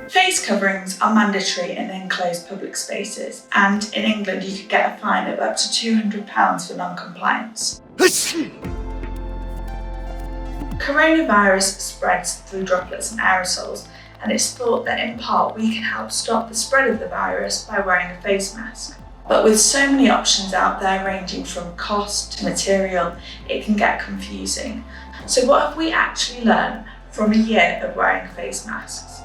Face coverings are mandatory in enclosed public spaces, and in England you could get a fine of up to £200 for non-compliance. Coronavirus spreads through droplets and aerosols, and it's thought that in part we can help stop the spread of the virus by wearing a face mask. But with so many options out there ranging from cost to material, it can get confusing. So what have we actually learned from a year of wearing face masks?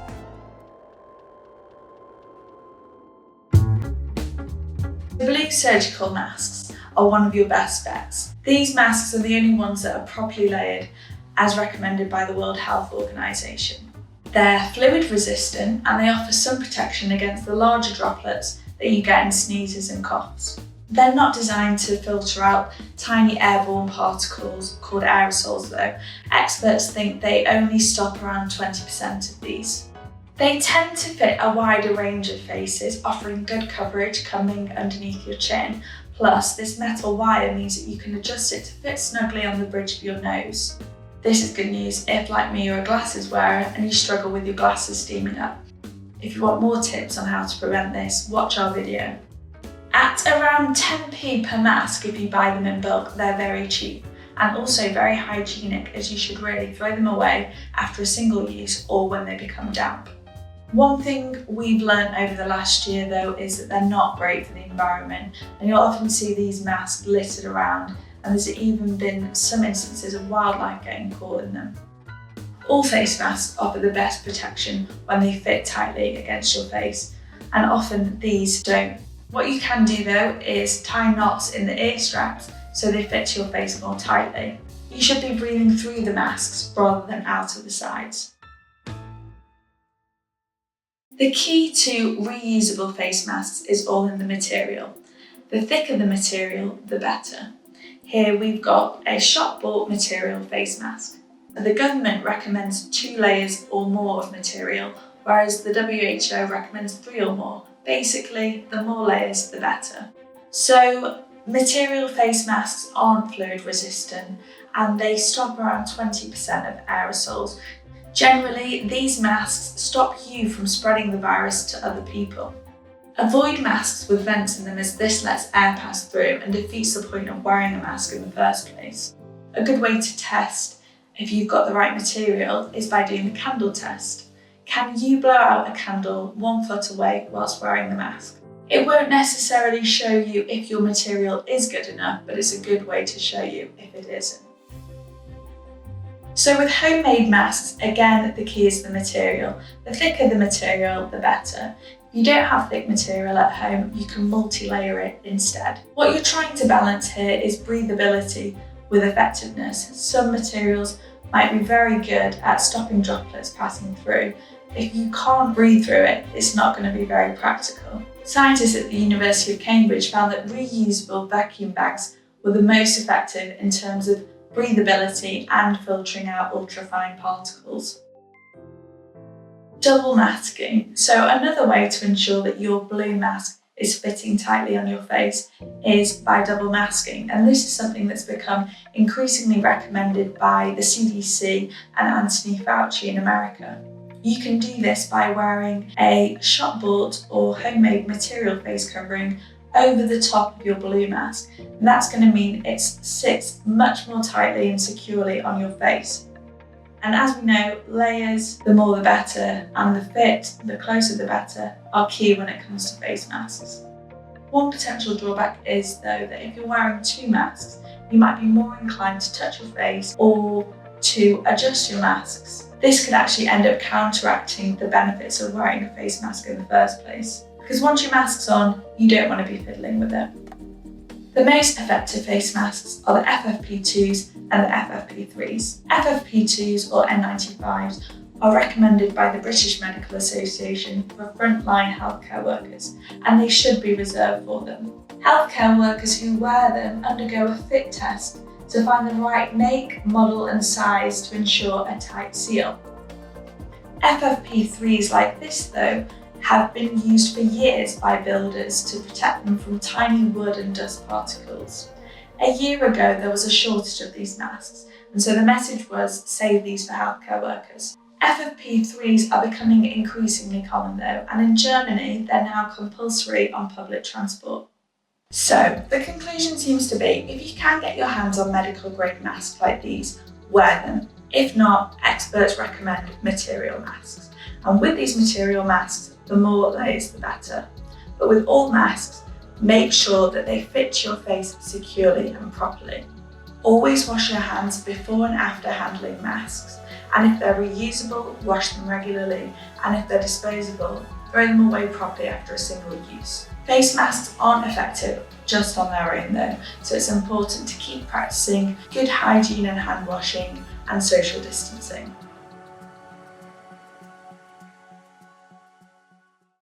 Blue surgical masks are one of your best bets. These masks are the only ones that are properly layered as recommended by the World Health Organization. They're fluid resistant and they offer some protection against the larger droplets that you get in sneezes and coughs. They're not designed to filter out tiny airborne particles called aerosols though. Experts think they only stop around 20% of these. They tend to fit a wider range of faces, offering good coverage coming underneath your chin. Plus, this metal wire means that you can adjust it to fit snugly on the bridge of your nose. This is good news if, like me, you're a glasses wearer and you struggle with your glasses steaming up. If you want more tips on how to prevent this, watch our video. At around 10p per mask if you buy them in bulk, they're very cheap and also very hygienic, as you should really throw them away after a single use or when they become damp. One thing we've learned over the last year though is that they're not great for the environment, and you'll often see these masks littered around, and there's even been some instances of wildlife getting caught in them. All face masks offer the best protection when they fit tightly against your face, and often these don't. What you can do though is tie knots in the ear straps so they fit to your face more tightly. You should be breathing through the masks rather than out of the sides. The key to reusable face masks is all in the material. The thicker the material, the better. Here we've got a shop-bought material face mask. The government recommends 2 layers or more of material, whereas the WHO recommends 3 or more. Basically, the more layers, the better. So, material face masks aren't fluid resistant and they stop around 20% of aerosols. Generally, these masks stop you from spreading the virus to other people. Avoid masks with vents in them, as this lets air pass through and defeats the point of wearing a mask in the first place. A good way to test if you've got the right material is by doing the candle test. Can you blow out a candle 1 foot away whilst wearing the mask? It won't necessarily show you if your material is good enough, but it's a good way to show you if it isn't. So with homemade masks, again, the key is the material. The thicker the material, the better. If you don't have thick material at home, you can multi-layer it instead. What you're trying to balance here is breathability with effectiveness. Some materials might be very good at stopping droplets passing through. If you can't breathe through it, it's not going to be very practical. Scientists at the University of Cambridge found that reusable vacuum bags were the most effective in terms of breathability and filtering out ultrafine particles. Double masking. So another way to ensure that your blue mask is fitting tightly on your face is by double masking, and this is something that's become increasingly recommended by the CDC and Anthony Fauci in America. You can do this by wearing a shop-bought or homemade material face covering over the top of your blue mask, and that's going to mean it sits much more tightly and securely on your face. And as we know, layers, the more the better, and the fit, the closer the better, are key when it comes to face masks. One potential drawback is though that if you're wearing 2 masks, you might be more inclined to touch your face or to adjust your masks. This could actually end up counteracting the benefits of wearing a face mask in the first place. Because once your mask's on, you don't want to be fiddling with it. The most effective face masks are the FFP2s and the FFP3s. FFP2s or N95s are recommended by the British Medical Association for frontline healthcare workers, and they should be reserved for them. Healthcare workers who wear them undergo a fit test to find the right make, model and size to ensure a tight seal. FFP3s like this though have been used for years by builders to protect them from tiny wood and dust particles. A year ago there was a shortage of these masks, and so the message was save these for healthcare workers. FFP3s are becoming increasingly common though, and in Germany they're now compulsory on public transport. So the conclusion seems to be, if you can get your hands on medical grade masks like these, wear them. If not, experts recommend material masks. And with these material masks, the more layers the better. But with all masks, make sure that they fit your face securely and properly. Always wash your hands before and after handling masks. And if they're reusable, wash them regularly. And if they're disposable, throw them away properly after a single use. Face masks aren't effective just on their own though, so it's important to keep practicing good hygiene and hand washing and social distancing.